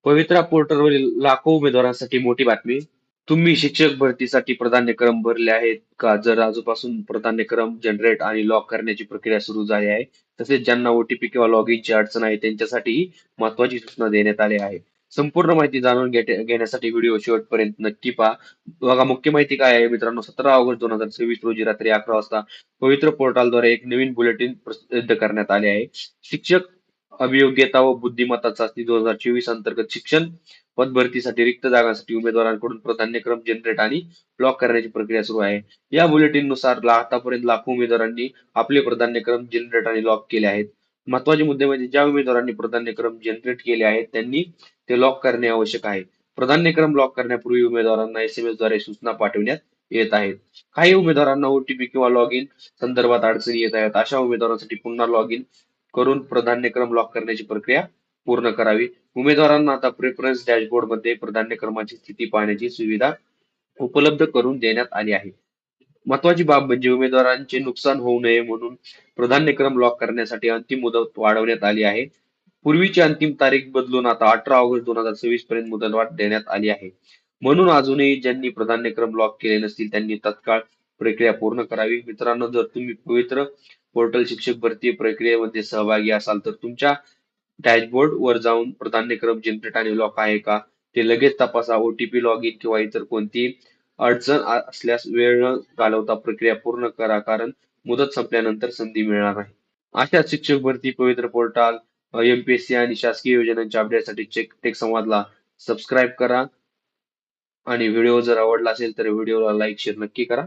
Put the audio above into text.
पवित्रा पोर्टलवरील लाखो उमेदवारांसाठी मोठी बातमी. तुम्ही शिक्षक भरतीसाठी प्राधान्यक्रम भरले आहेत का? जर आजपासून प्राधान्यक्रम जनरेट आणि लॉक करण्याची प्रक्रिया सुरू झाली आहे. तसेच ज्यांना ओटीपी किंवा लॉगिनची अडचण आहे त्यांच्यासाठीही महत्त्वाची सूचना देण्यात आली आहे. संपूर्ण माहिती जाणून घेण्यासाठी व्हिडिओ शेवटपर्यंत नक्की पहा. बघा, मुख्य माहिती काय आहे मित्रांनो. 17 ऑगस्ट 2026 रोजी रात्री 11 वाजता पवित्र पोर्टलद्वारे एक नवीन बुलेटिन प्रसिद्ध करण्यात आले आहे. शिक्षक अभियोग्यता व बुद्धिमत्ता चाचणी 2024 अंतर्गत शिक्षण पदभरतीसाठी रिक्त जागांसाठी उमेदवारांकडून प्राधान्यक्रम जनरेट आणि लॉक करण्याची प्रक्रिया सुरू आहे. या बुलेटिननुसार आतापर्यंत लाखो उमेदवारांनी आपले प्राधान्यक्रम जनरेट आणि लॉक केले आहेत. महत्त्वाचे मुद्दे म्हणजे ज्या उमेदवारांनी प्राधान्यक्रम जनरेट केले आहेत त्यांनी ते लॉक करणे आवश्यक आहे. प्राधान्यक्रम लॉक करण्यापूर्वी उमेदवारांना SMS द्वारे सूचना पाठविण्यात येत आहेत. काही उमेदवारांना ओटीपी किंवा लॉग इन संदर्भात अडचणी येत आहेत. अशा उमेदवारांसाठी पुन्हा लॉग इन करून प्राधान्यक्रम लॉक करण्याची प्रक्रिया पूर्ण करावी. उमेदवारांना आता प्रेफरन्स डॅशबोर्डमध्ये प्राधान्यक्रमाची स्थिती पाहण्याची सुविधा उपलब्ध करून देण्यात आली आहे. महत्वाची बाब म्हणजे उमेदवारांचे नुकसान होऊ नये म्हणून प्राधान्यक्रम लॉक करण्यासाठी अंतिम मुदत वाढवण्यात आली आहे. पूर्वीची अंतिम तारीख बदलून आता 18 ऑगस्ट 2026 पर्यंत मुदतवाढ देण्यात आली आहे. म्हणून अजूनही ज्यांनी प्राधान्यक्रम लॉक केले नसतील त्यांनी तत्काळ प्रक्रिया पूर्ण करावी. मित्रांनो, जर तुम्ही पवित्र पोर्टल शिक्षक भरती प्रक्रियेमध्ये सहभागी असाल तर तुमच्या डॅशबोर्ड वर जाऊन प्राधान्यक्रम जनरेट आणि लॉक आहे का ते लगेच तपासा. ओटीपी, लॉगिन किंवा इतर कोणतीही अडचण असल्यास वेळ न घालवता प्रक्रिया पूर्ण करा, कारण मुदत संपल्यानंतर संधी मिळणार नाही. अशाच शिक्षक भरती, पवित्र पोर्टल, MPSC आणि शासकीय योजनांच्या अपडेटसाठी टेक संवादला सबस्क्राईब करा आणि व्हिडिओ जर आवडला असेल तर व्हिडिओला लाईक शेअर नक्की करा.